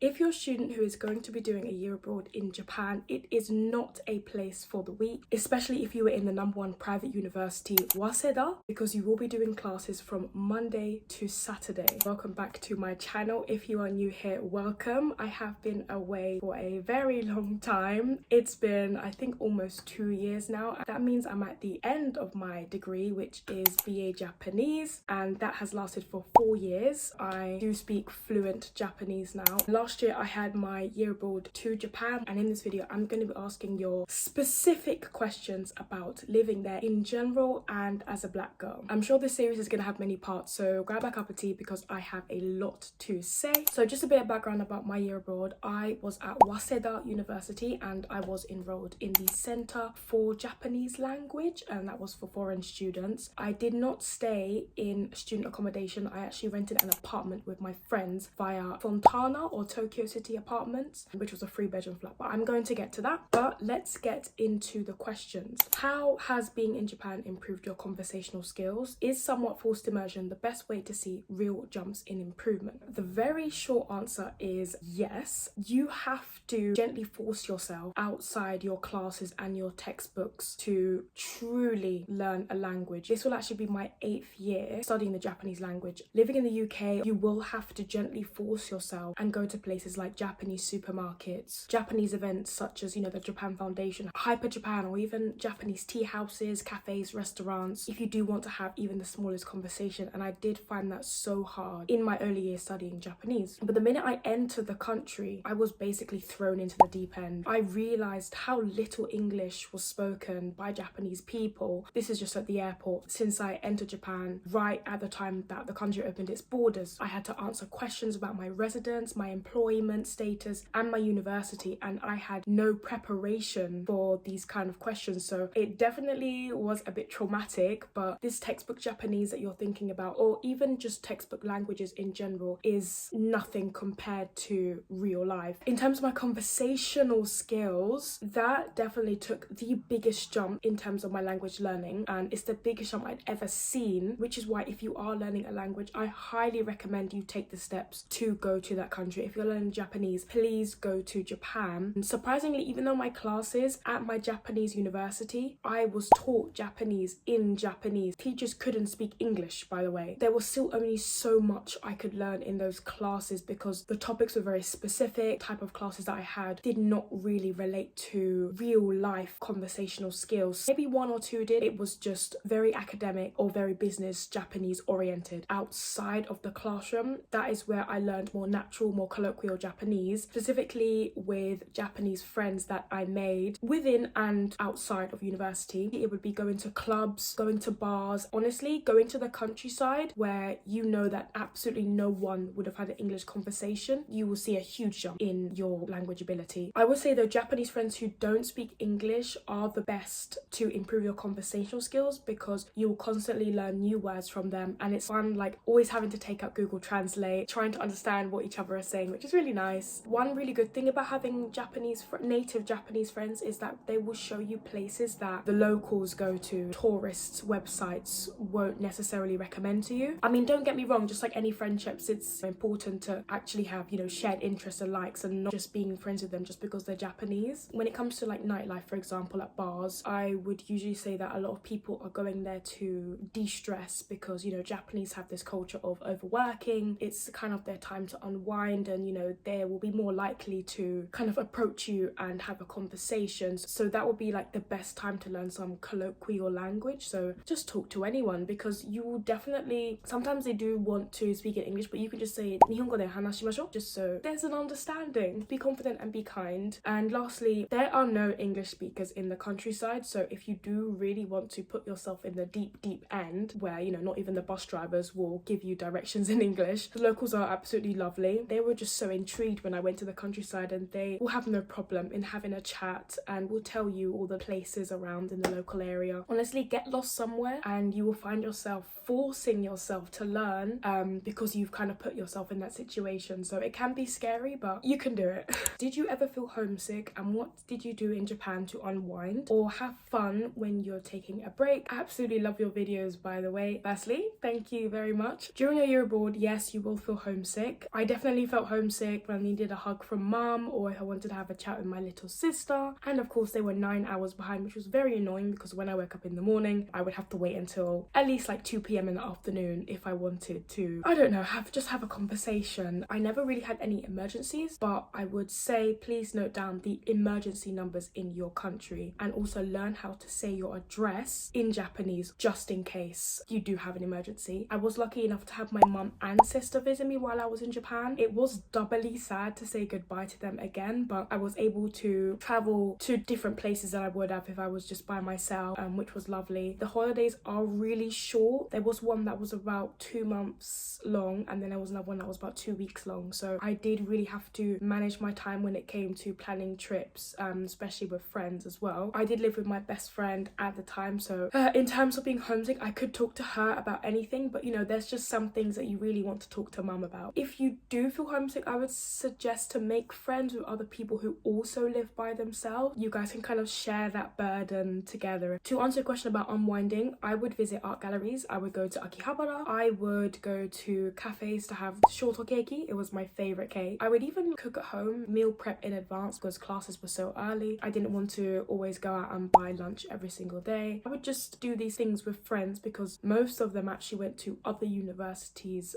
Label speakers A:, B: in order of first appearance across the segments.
A: If you're a student who is going to be doing a year abroad in Japan, it is not a place for the weak, especially if you were in the #1 private university, Waseda, because you will be doing classes from Monday to Saturday. Welcome back to my channel. If you are new here, welcome. I have been away for a very long time. It's been, I think, almost 2 years now. That means I'm at the end of my degree, which is BA Japanese, and that has lasted for 4 years. I do speak fluent Japanese now. Last year I had my year abroad to Japan, and in this video I'm going to be asking your specific questions about living there in general and as a black girl. I'm sure this series is going to have many parts, so grab a cup of tea because I have a lot to say. So just a bit of background about my year abroad. I was at Waseda University and I was enrolled in the Center for Japanese Language, and that was for foreign students. I did not stay in student accommodation. I actually rented an apartment with my friends via Fontana or Tokyo City Apartments, which was a 3-bedroom flat, but I'm going to get to that. But let's get into the questions. How has being in Japan improved your conversational skills? Is somewhat forced immersion the best way to see real jumps in improvement? The very short answer is yes. You have to gently force yourself outside your classes and your textbooks to truly learn a language. This will actually be my 8th year studying the Japanese language. Living in the UK, you will have to gently force yourself and go to places like Japanese supermarkets, Japanese events such as, the Japan Foundation, Hyper Japan, or even Japanese tea houses, cafes, restaurants, if you do want to have even the smallest conversation. And I did find that so hard in my early years studying Japanese. But the minute I entered the country, I was basically thrown into the deep end. I realized how little English was spoken by Japanese people. This is just at the airport. Since I entered Japan, right at the time that the country opened its borders, I had to answer questions about my residence, my employment status, and my university, and I had no preparation for these kind of questions. So it definitely was a bit traumatic, but this textbook Japanese that you're thinking about, or even just textbook languages in general, is nothing compared to real life. In terms of my conversational skills, that definitely took the biggest jump in terms of my language learning, and it's the biggest jump I'd ever seen, which is why if you are learning a language, I highly recommend you take the steps to go to that country. If you're learning Japanese, please go to Japan. And surprisingly, even though my classes at my Japanese university, I was taught Japanese in Japanese. Teachers couldn't speak English, by the way. There was still only so much I could learn in those classes because the topics were very specific. Type of classes that I had did not really relate to real life conversational skills. Maybe 1 or 2 did. It was just very academic or very business Japanese oriented. Outside of the classroom, that is where I learned more natural, more colloquial Japanese, specifically with Japanese friends that I made within and outside of university. It would be going to clubs, going to bars, honestly going to the countryside where you know that absolutely no one would have had an English conversation. You will see a huge jump in your language ability. I would say though, Japanese friends who don't speak English are the best to improve your conversational skills because you will constantly learn new words from them, and it's fun, like always having to take out Google Translate, trying to understand what each other are saying, which is really nice. One really good thing about having native Japanese friends is that they will show you places that the locals go to, tourists' websites won't necessarily recommend to you. I mean, don't get me wrong, just like any friendships, it's important to actually have, shared interests and likes and not just being friends with them just because they're Japanese. When it comes to like nightlife, for example, at bars, I would usually say that a lot of people are going there to de-stress because, Japanese have this culture of overworking. It's kind of their time to unwind, and, they will be more likely to kind of approach you and have a conversation. So that would be like the best time to learn some colloquial language. So just talk to anyone because you will definitely, sometimes they do want to speak in English, but you can just say Nihongo de hanashimashou, just so there's an understanding. Be confident and be kind. And lastly, there are no English speakers in the countryside, so if you do really want to put yourself in the deep end where, not even the bus drivers will give you directions in English, the locals are absolutely lovely. They were just so intrigued when I went to the countryside, and they will have no problem in having a chat and will tell you all the places around in the local area. Honestly, get lost somewhere and you will find yourself forcing yourself to learn because you've kind of put yourself in that situation. So it can be scary, but you can do it. Did you ever feel homesick, and what did you do in Japan to unwind or have fun when you're taking a break? I absolutely love your videos, by the way. Firstly, thank you very much. During your year abroad, yes, you will feel homesick. I definitely felt homesick homesick, when I needed a hug from mum, or if I wanted to have a chat with my little sister. And of course they were 9 hours behind, which was very annoying because when I woke up in the morning I would have to wait until at least like 2 p.m. in the afternoon if I wanted to, I don't know, just have a conversation. I never really had any emergencies, but I would say please note down the emergency numbers in your country, and also learn how to say your address in Japanese just in case you do have an emergency. I was lucky enough to have my mum and sister visit me while I was in Japan. It was doubly sad to say goodbye to them again, but I was able to travel to different places than I would have if I was just by myself, which was lovely. The holidays are really short. There was one that was about 2 months long, and then there was another one that was about 2 weeks long, so I did really have to manage my time when it came to planning trips, especially with friends as well. I did live with my best friend at the time, so in terms of being homesick, I could talk to her about anything, but you know, there's just some things that you really want to talk to mum about. If you do feel homesick, I would suggest to make friends with other people who also live by themselves. You guys can kind of share that burden together. To answer your question about unwinding, I would visit art galleries, I would go to Akihabara, I would go to cafes to have shoto keiki. It was my favorite cake. I would even cook at home, meal prep in advance because classes were so early. I didn't want to always go out and buy lunch every single day. I would just do these things with friends because most of them actually went to other universities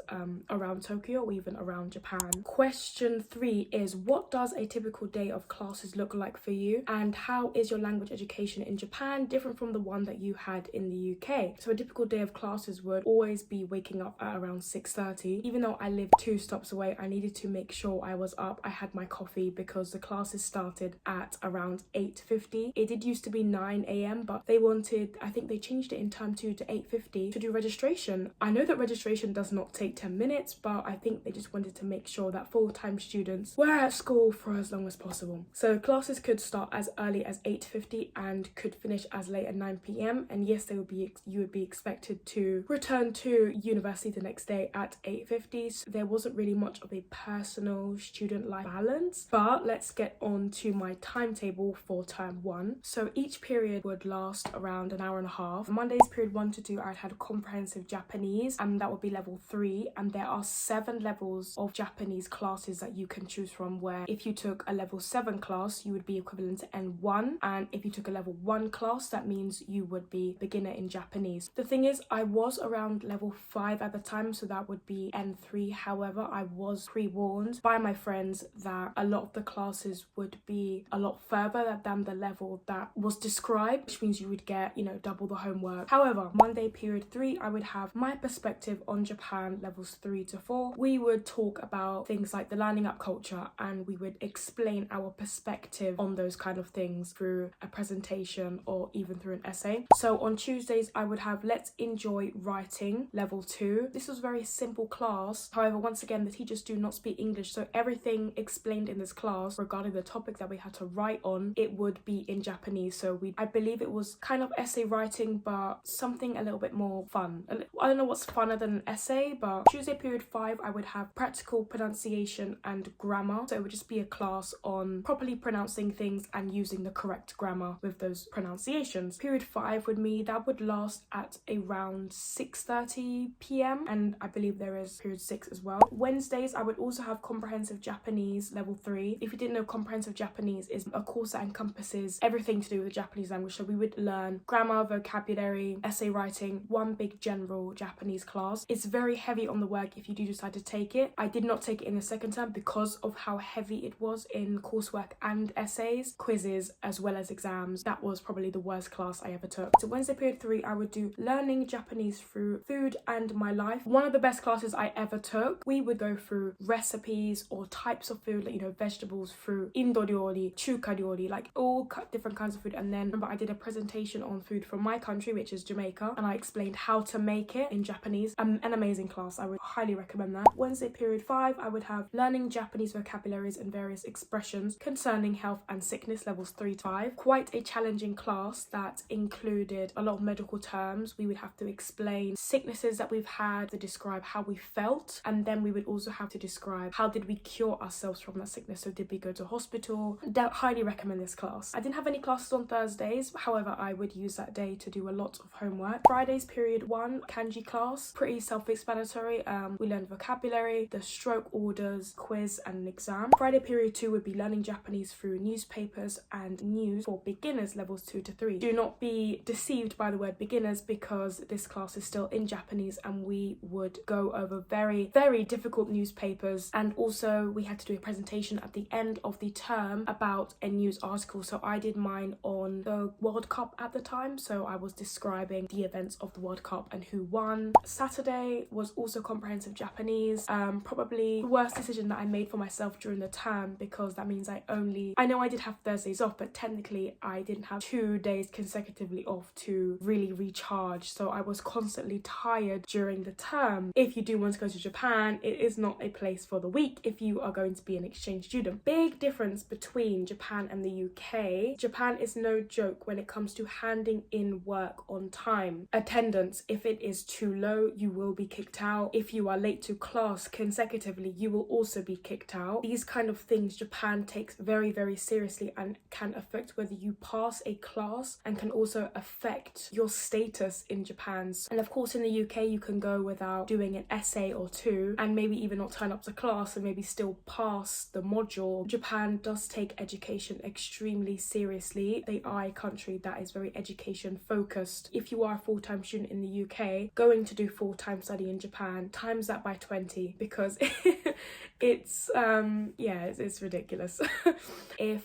A: around Tokyo or even around Japan. Question 3 is, what does a typical day of classes look like for you, and how is your language education in Japan different from the one that you had in the UK? So a typical day of classes would always be waking up at around 6:30. Even though I lived 2 stops away, I needed to make sure I was up. I had my coffee because the classes started at around 8:50. It did used to be 9 a.m, but they wanted, I think they changed it in term 2 to 8:50 to do registration. I know that registration does not take 10 minutes, but I think they just wanted to make sure that full-time students were at school for as long as possible. So classes could start as early as 8:50 and could finish as late as 9 p.m. and yes, you would be expected to return to university the next day at 8:50. So there wasn't really much of a personal student life balance. But let's get on to my timetable for term 1. So each period would last around an hour and a half. Mondays period 1 to 2, I had comprehensive Japanese, and that would be level 3, and there are 7 levels of Japanese classes that you can choose from, where if you took a level 7 class you would be equivalent to N1, and if you took a level 1 class that means you would be beginner in Japanese. The thing is, I was around level 5 at the time, so that would be N3. However, I was pre-warned by my friends that a lot of the classes would be a lot further than the level that was described, which means you would get, you know, double the homework. However, Monday period 3, I would have my perspective on Japan, levels 3 to 4. We would talk about things like the lining up culture, and we would explain our perspective on those kind of things through a presentation or even through an essay. So on Tuesdays, I would have Let's Enjoy Writing, level 2. This was a very simple class. However, once again, the teachers do not speak English, so everything explained in this class regarding the topic that we had to write on, it would be in Japanese. So I believe it was kind of essay writing, but something a little bit more fun. I don't know what's funner than an essay, but Tuesday period 5, I would have practical pronunciation and grammar. So it would just be a class on properly pronouncing things and using the correct grammar with those pronunciations. Period 5 with me, that would last at around 6:30 p.m. and I believe there is period 6 as well. Wednesdays, I would also have comprehensive Japanese level 3. If you didn't know, comprehensive Japanese is a course that encompasses everything to do with the Japanese language. So we would learn grammar, vocabulary, essay writing, one big general Japanese class. It's very heavy on the work if you do decide to take it. I did not take it in the second term because of how heavy it was in coursework and essays, quizzes, as well as exams. That was probably the worst class I ever took. So Wednesday period 3, I would do learning Japanese through food and my life. One of the best classes I ever took. We would go through recipes or types of food, like, you know, vegetables, through Indo ryori, chuka ryori, like all different kinds of food. And then remember, I did a presentation on food from my country, which is Jamaica, and I explained how to make it in Japanese. An amazing class. I would highly recommend that. Wednesday period 5, I would have learning Japanese vocabularies and various expressions concerning health and sickness, levels 3 to 5. Quite a challenging class that included a lot of medical terms. We would have to explain sicknesses that we've had, to describe how we felt, and then we would also have to describe how did we cure ourselves from that sickness. So did we go to hospital? Highly recommend this class. I didn't have any classes on Thursdays, however I would use that day to do a lot of homework. Fridays period 1, kanji class, pretty self-explanatory. We learned vocabulary, the stroke order, orders, quiz and an exam. Friday period 2 would be learning Japanese through newspapers and news for beginners levels 2 to 3. Do not be deceived by the word beginners, because this class is still in Japanese and we would go over very, very difficult newspapers, and also we had to do a presentation at the end of the term about a news article. So I did mine on the World Cup at the time, so I was describing the events of the World Cup and who won. Saturday was also comprehensive Japanese. Probably the worst decision that I made for myself during the term, because that means I know I did have Thursdays off, but technically I didn't have 2 days consecutively off to really recharge, so I was constantly tired during the term. If you do want to go to Japan, it is not a place for the week if you are going to be an exchange student. Big difference between Japan and the UK. Japan is no joke when it comes to handing in work on time. Attendance, if it is too low, you will be kicked out. If you are late to class consecutively, you will also be kicked out. These kind of things Japan takes very, very seriously and can affect whether you pass a class, and can also affect your status in Japan. And of course in the UK you can go without doing an essay or two and maybe even not turn up to class and maybe still pass the module. Japan does take education extremely seriously. They are a country that is very education focused. If you are a full-time student in the UK, going to do full-time study in Japan, times that by 20, because it's ridiculous. If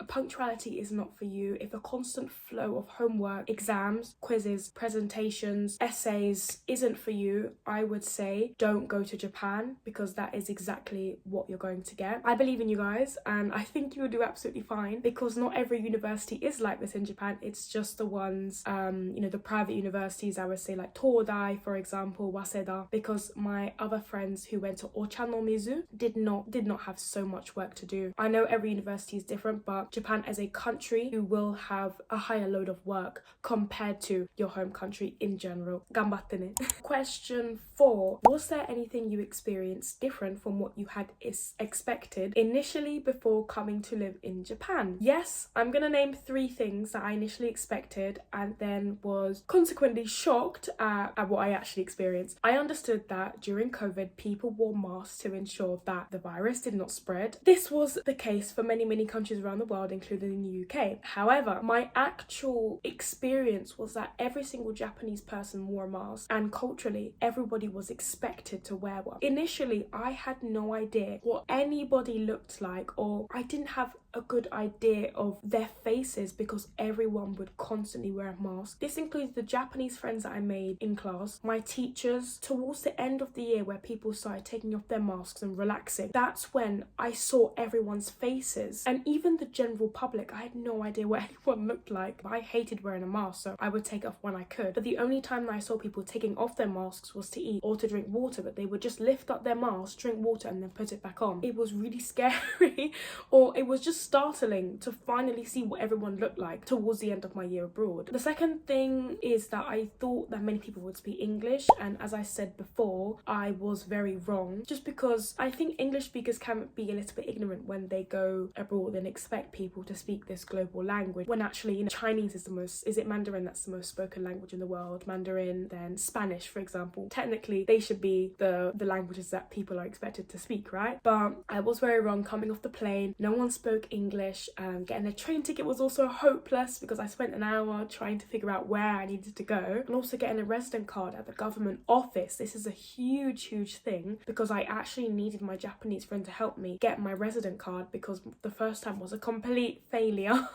A: punctuality is not for you, if a constant flow of homework, exams, quizzes, presentations, essays isn't for you, I would say don't go to Japan, because that is exactly what you're going to get. I believe in you guys and I think you'll do absolutely fine, because not every university is like this in Japan. It's just the ones, the private universities, I would say, like Todai, for example, Waseda, because my other friends who went to Ochanomizu did not have so much work to do. I know every university is different, but Japan as a country, you will have a higher load of work compared to your home country in general. Ganbatte ne. Question 4. Was there anything you experienced different from what you had expected initially before coming to live in Japan? Yes, I'm gonna name 3 things that I initially expected and then was consequently shocked at what I actually experienced. I understood that during COVID, people wore masks to ensure that the virus did not spread. This was the case for many, many countries around the world, including the UK. However, my actual experience was that every single Japanese person wore a mask, and culturally, everybody was expected to wear one. Initially, I had no idea what anybody looked like, or I didn't have a good idea of their faces, because everyone would constantly wear a mask. This includes the Japanese friends that I made in class, my teachers. Towards the end of the year, where people started taking off their masks and relaxing, that's when I saw everyone's faces. And even the general public, I had no idea what anyone looked like. I hated wearing a mask, so I would take it off when I could. But the only time that I saw people taking off their masks was to eat or to drink water, but they would just lift up their mask, drink water and then put it back on. It was really scary, or it was just startling to finally see what everyone looked like towards the end of my year abroad. The second thing is that I thought that many people would speak English, and as I said before, I was very wrong, just because I think English speakers can be a little bit ignorant when they go abroad and expect people to speak this global language, when actually, Chinese is it Mandarin that's the most spoken language in the world? Mandarin, then Spanish, for example. Technically, they should be the languages that people are expected to speak, right? But I was very wrong. Coming off the plane, no one spoke English. Getting a train ticket was also hopeless, because I spent an hour trying to figure out where I needed to go, and also getting a resident card at the government office. This is a huge thing, because I actually needed my Japanese friend to help me get my resident card, because the first time was a complete failure.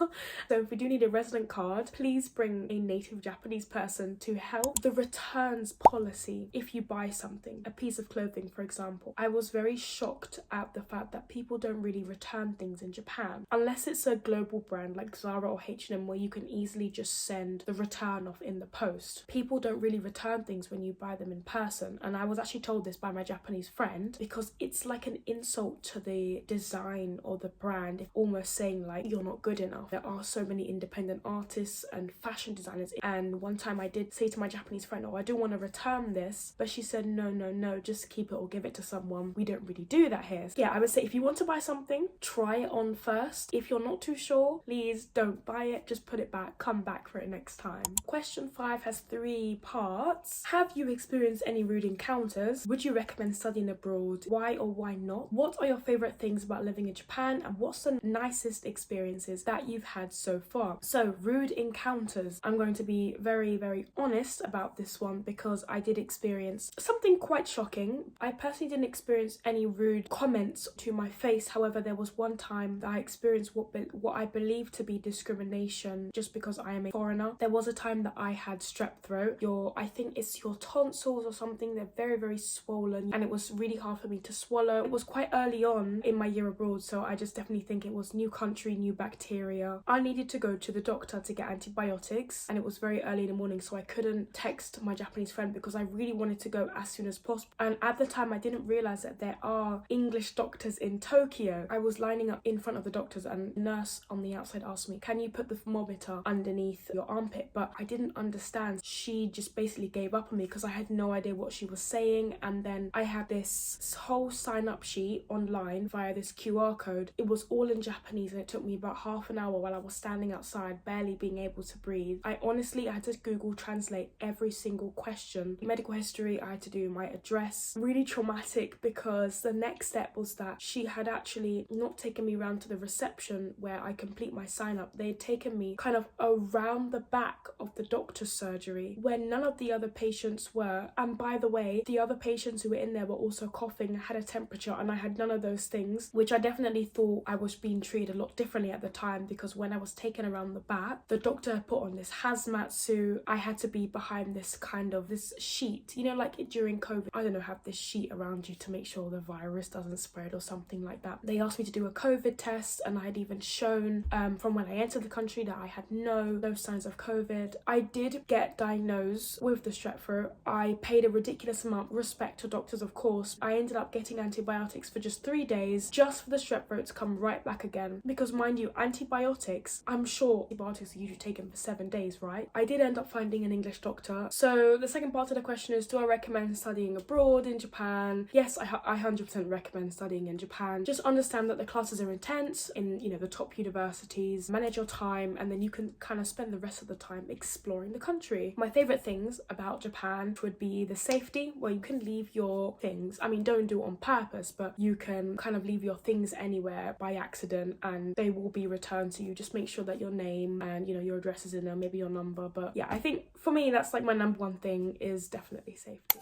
A: So if we do need a resident card, please bring a native Japanese person to help. The returns policy, if you buy something, a piece of clothing for example, I was very shocked at the fact that people don't really return things in Japan, unless it's a global brand like Zara or H&M, where you can easily just send the return off in the post. People don't really return things when you buy them in person, and I was actually told this by my Japanese friend, because it's like an insult to the design or the brand, if almost saying feeling like you're not good enough. There are so many independent artists and fashion designers, and one time I did say to my Japanese friend, oh, I do want to return this, but she said no, just keep it or give it to someone. We don't really do that here. So yeah, I would say if you want to buy something, try it on first. If you're not too sure, please don't buy it, just put it back, come back for it next time. Question 5 has 3 parts. Have you experienced any rude encounters? Would you recommend studying abroad? Why or why not? What are your favorite things about living in Japan, and what's the nicest experiences that you've had so far? So rude encounters, I'm going to be very honest about this one because I did experience something quite shocking. I personally didn't experience any rude comments to my face. However, there was one time that I experienced what I believe to be discrimination just because I am a foreigner. There was a time that I had strep throat. I think it's your tonsils or something. They're very swollen, and it was really hard for me to swallow. It was quite early on in my year abroad, so I just definitely think it was new country, new bacteria. I needed to go to the doctor to get antibiotics, and it was very early in the morning, so I couldn't text my Japanese friend because I really wanted to go as soon as possible. And at the time I didn't realize that there are English doctors in Tokyo. I was lining up in front of the doctors, and a nurse on the outside asked me, can you put the thermometer underneath your armpit? But I didn't understand. She just basically gave up on me because I had no idea what she was saying. And then I had this whole sign up sheet online via this QR code. It was all in Japanese, and it took me about half an hour while I was standing outside barely being able to breathe. I had to Google translate every single question. Medical history, I had to do my address. Really traumatic, because the next step was that she had actually not taken me around to the reception where I complete my sign up. They had taken me kind of around the back of the doctor's surgery where none of the other patients were. And by the way, the other patients who were in there were also coughing, had a temperature, and I had none of those things, which I definitely thought I was being treated a lot differently at the time, because when I was taken around the back, the doctor had put on this hazmat suit. I had to be behind this sheet, like during COVID, I don't know, have this sheet around you to make sure the virus doesn't spread or something like that. They asked me to do a COVID test, and I had even shown from when I entered the country that I had no signs of COVID. I did get diagnosed with the strep throat. I paid a ridiculous amount, respect to doctors of course. I ended up getting antibiotics for just 3 days just for the strep throat to come right back again, because mind you, antibiotics, I'm sure antibiotics are usually taken for 7 days, right? I did end up finding an English doctor. So the second part of the question is, do I recommend studying abroad in Japan? Yes, I 100% recommend studying in Japan. Just understand that the classes are intense in the top universities. Manage your time, and then you can kind of spend the rest of the time exploring the country. My favorite things about Japan would be the safety, where you can leave your things. I mean, don't do it on purpose, but you can kind of leave your things anywhere by accident and they will be returned to you. Just make sure that your name and your address is in there, maybe your number. But yeah, I think for me that's like my number one thing, is definitely safety.